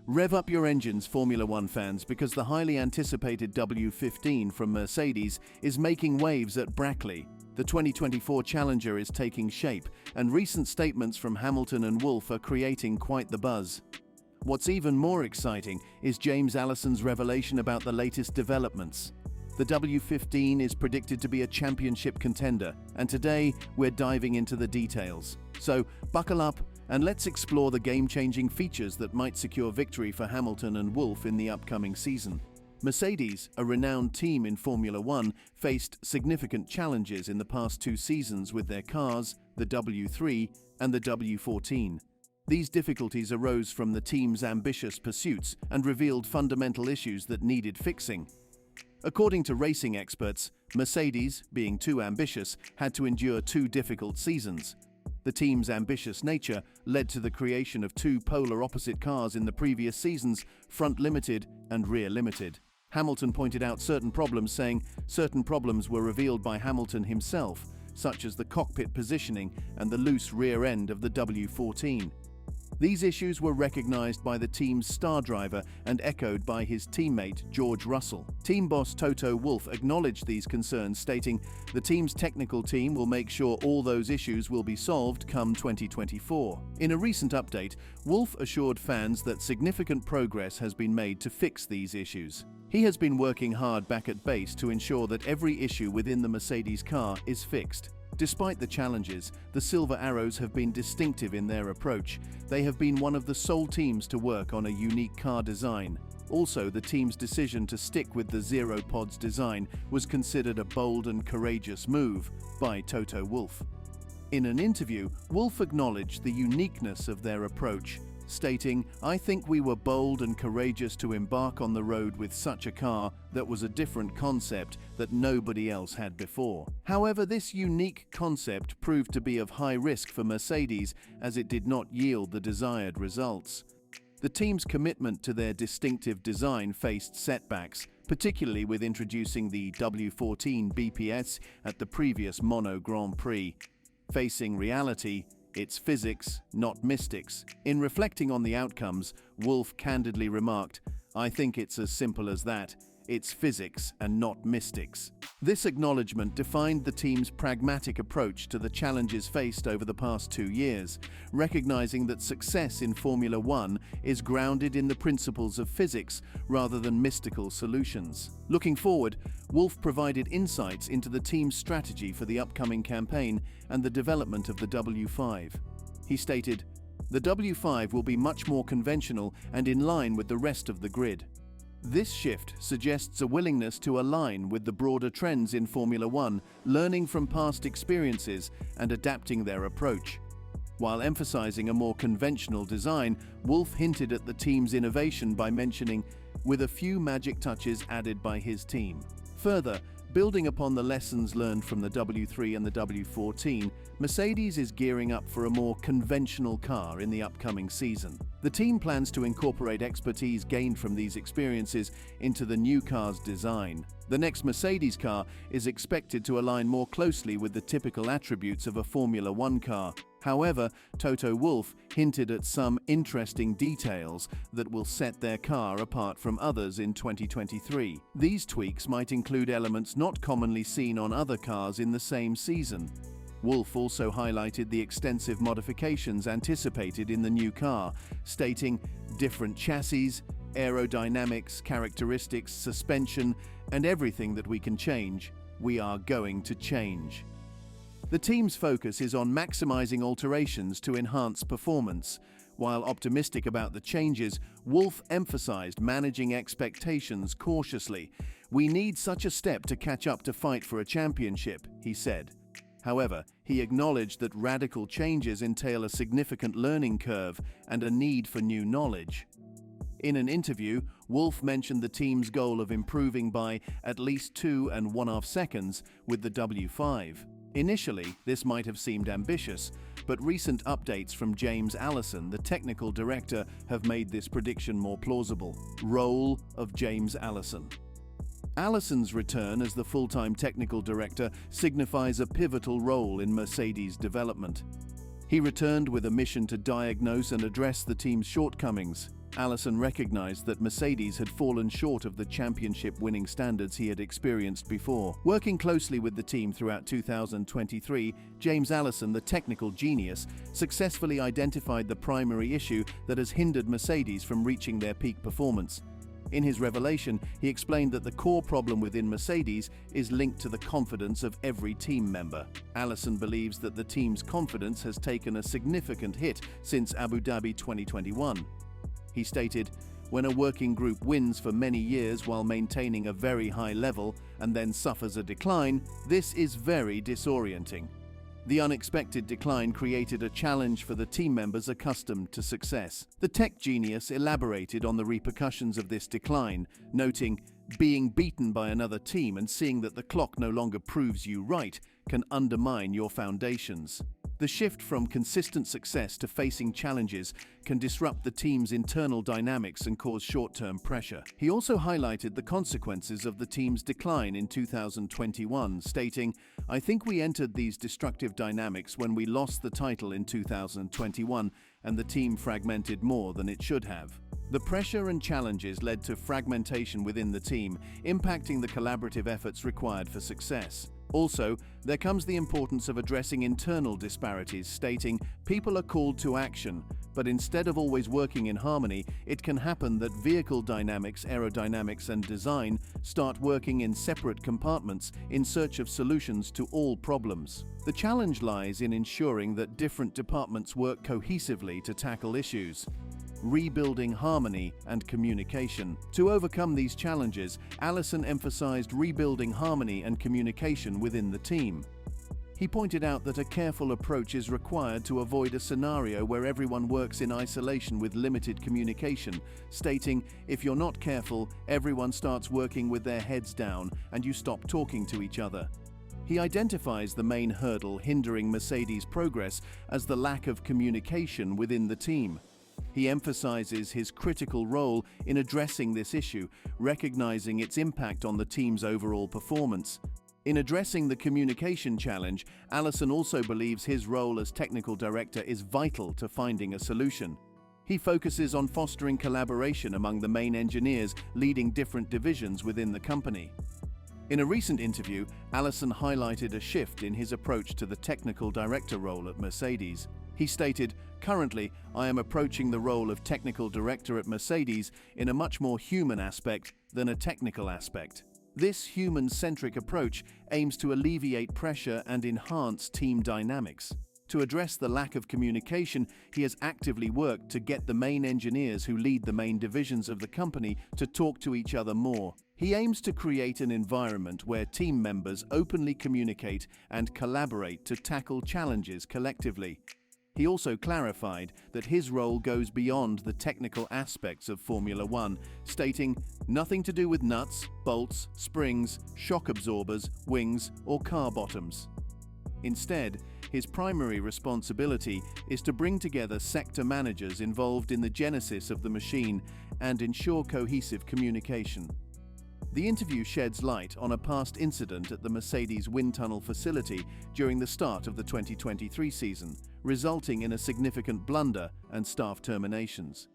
Rev up your engines, Formula One fans, because the highly anticipated W15 from Mercedes is making waves at Brackley. The 2024 Challenger is taking shape, and recent statements from Hamilton and Wolff are creating quite the buzz. What's even more exciting is James Allison's revelation about the latest developments. The W15 is predicted to be a championship contender, and today we're diving into the details. So buckle up and let's explore the game-changing features that might secure victory for Hamilton and Wolff in the upcoming season. Mercedes, a renowned team in Formula One, faced significant challenges in the past 2 seasons with their cars, the W3 and the W14. These difficulties arose from the team's ambitious pursuits and revealed fundamental issues that needed fixing. According to racing experts, Mercedes, being too ambitious, had to endure 2 difficult seasons. The team's ambitious nature led to the creation of 2 polar opposite cars in the previous seasons, front limited and rear limited. Hamilton pointed out certain problems, saying certain problems were revealed by Hamilton himself, such as the cockpit positioning and the loose rear end of the W14. These issues were recognized by the team's star driver and echoed by his teammate George Russell. Team boss Toto Wolff acknowledged these concerns, stating, "The team's technical team will make sure all those issues will be solved come 2024. In a recent update, Wolff assured fans that significant progress has been made to fix these issues. He has been working hard back at base to ensure that every issue within the Mercedes car is fixed. Despite the challenges, the Silver Arrows have been distinctive in their approach. They have been one of the sole teams to work on a unique car design. Also, the team's decision to stick with the Zero Pods design was considered a bold and courageous move by Toto Wolff." In an interview, Wolff acknowledged the uniqueness of their approach, stating, "I think we were bold and courageous to embark on the road with such a car that was a different concept that nobody else had before." However, this unique concept proved to be of high risk for Mercedes as it did not yield the desired results. The team's commitment to their distinctive design faced setbacks, particularly with introducing the W14 BPS at the previous Mono Grand Prix. Facing reality, it's physics, not mystics. In reflecting on the outcomes, Wolff candidly remarked, "I think it's as simple as that. It's physics and not mystics." This acknowledgement defined the team's pragmatic approach to the challenges faced over the past 2 years, recognizing that success in Formula One is grounded in the principles of physics rather than mystical solutions. Looking forward, Wolff provided insights into the team's strategy for the upcoming campaign and the development of the W5. He stated, "The W5 will be much more conventional and in line with the rest of the grid. This shift suggests a willingness to align with the broader trends in Formula One, learning from past experiences and adapting their approach." While emphasizing a more conventional design, Wolff hinted at the team's innovation by mentioning, "with a few magic touches added by his team." Further, building upon the lessons learned from the W3 and the W14, Mercedes is gearing up for a more conventional car in the upcoming season. The team plans to incorporate expertise gained from these experiences into the new car's design. The next Mercedes car is expected to align more closely with the typical attributes of a Formula One car. However, Toto Wolff hinted at some interesting details that will set their car apart from others in 2023. These tweaks might include elements not commonly seen on other cars in the same season. Wolff also highlighted the extensive modifications anticipated in the new car, stating, "Different chassis, aerodynamics, characteristics, suspension, and everything that we can change, we are going to change." The team's focus is on maximizing alterations to enhance performance. While optimistic about the changes, Wolff emphasized managing expectations cautiously. "We need such a step to catch up to fight for a championship," he said. However, he acknowledged that radical changes entail a significant learning curve and a need for new knowledge. In an interview, Wolff mentioned the team's goal of improving by at least 2.5 seconds with the W5. Initially, this might have seemed ambitious, but recent updates from James Allison, the technical director, have made this prediction more plausible. Role of James Allison. Allison's return as the full-time technical director signifies a pivotal role in Mercedes' development. He returned with a mission to diagnose and address the team's shortcomings. Allison recognized that Mercedes had fallen short of the championship-winning standards he had experienced before. Working closely with the team throughout 2023, James Allison, the technical genius, successfully identified the primary issue that has hindered Mercedes from reaching their peak performance. In his revelation, he explained that the core problem within Mercedes is linked to the confidence of every team member. Allison believes that the team's confidence has taken a significant hit since Abu Dhabi 2021. He stated, "When a working group wins for many years while maintaining a very high level and then suffers a decline, this is very disorienting." The unexpected decline created a challenge for the team members accustomed to success. The tech genius elaborated on the repercussions of this decline, noting, "Being beaten by another team and seeing that the clock no longer proves you right can undermine your foundations." The shift from consistent success to facing challenges can disrupt the team's internal dynamics and cause short-term pressure. He also highlighted the consequences of the team's decline in 2021, stating, "I think we entered these destructive dynamics when we lost the title in 2021 and the team fragmented more than it should have." The pressure and challenges led to fragmentation within the team, impacting the collaborative efforts required for success. Also, there comes the importance of addressing internal disparities, stating, "People are called to action, but instead of always working in harmony, it can happen that vehicle dynamics, aerodynamics, and design start working in separate compartments in search of solutions to all problems." The challenge lies in ensuring that different departments work cohesively to tackle issues. Rebuilding harmony and communication. To overcome these challenges, Allison emphasized rebuilding harmony and communication within the team. He pointed out that a careful approach is required to avoid a scenario where everyone works in isolation with limited communication, stating, "If you're not careful, everyone starts working with their heads down and you stop talking to each other." He identifies the main hurdle hindering Mercedes' progress as the lack of communication within the team. He emphasizes his critical role in addressing this issue, recognizing its impact on the team's overall performance. In addressing the communication challenge, Allison also believes his role as technical director is vital to finding a solution. He focuses on fostering collaboration among the main engineers leading different divisions within the company. In a recent interview, Allison highlighted a shift in his approach to the technical director role at Mercedes. He stated, "Currently, I am approaching the role of technical director at Mercedes in a much more human aspect than a technical aspect. This human-centric approach aims to alleviate pressure and enhance team dynamics." To address the lack of communication, he has actively worked to get the main engineers who lead the main divisions of the company to talk to each other more. He aims to create an environment where team members openly communicate and collaborate to tackle challenges collectively. He also clarified that his role goes beyond the technical aspects of Formula One, stating, "Nothing to do with nuts, bolts, springs, shock absorbers, wings, or car bottoms." Instead, his primary responsibility is to bring together sector managers involved in the genesis of the machine and ensure cohesive communication. The interview sheds light on a past incident at the Mercedes wind tunnel facility during the start of the 2023 season, resulting in a significant blunder and staff terminations.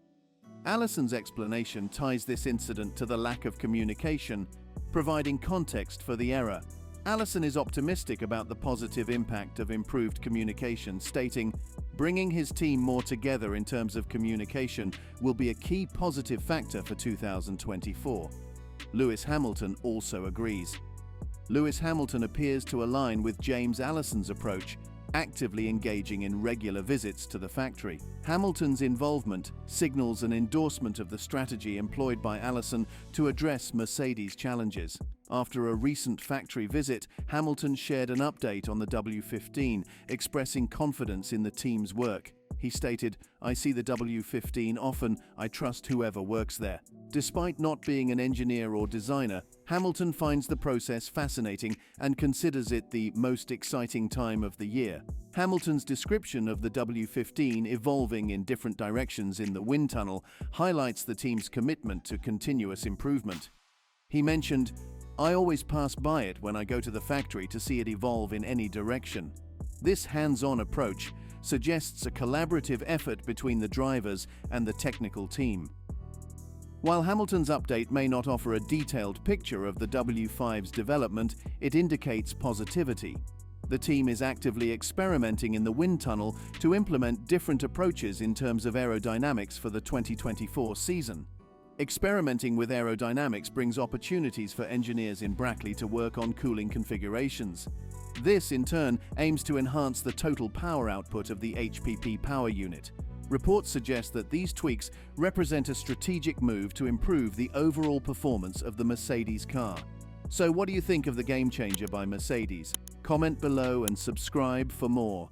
Allison's explanation ties this incident to the lack of communication, providing context for the error. Allison is optimistic about the positive impact of improved communication, stating, "Bringing his team more together in terms of communication will be a key positive factor for 2024. Lewis Hamilton also agrees. Lewis Hamilton appears to align with James Allison's approach, actively engaging in regular visits to the factory. Hamilton's involvement signals an endorsement of the strategy employed by Allison to address Mercedes' challenges. After a recent factory visit, Hamilton shared an update on the W15, expressing confidence in the team's work. He stated, "I see the W15 often, I trust whoever works there." Despite not being an engineer or designer, Hamilton finds the process fascinating and considers it the most exciting time of the year. Hamilton's description of the W15 evolving in different directions in the wind tunnel highlights the team's commitment to continuous improvement. He mentioned, "I always pass by it when I go to the factory to see it evolve in any direction." This hands-on approach suggests a collaborative effort between the drivers and the technical team. While Hamilton's update may not offer a detailed picture of the W5's development, it indicates positivity. The team is actively experimenting in the wind tunnel to implement different approaches in terms of aerodynamics for the 2024 season. Experimenting with aerodynamics brings opportunities for engineers in Brackley to work on cooling configurations. This, in turn, aims to enhance the total power output of the HPP power unit. Reports suggest that these tweaks represent a strategic move to improve the overall performance of the Mercedes car. So what do you think of the game changer by Mercedes? Comment below and subscribe for more.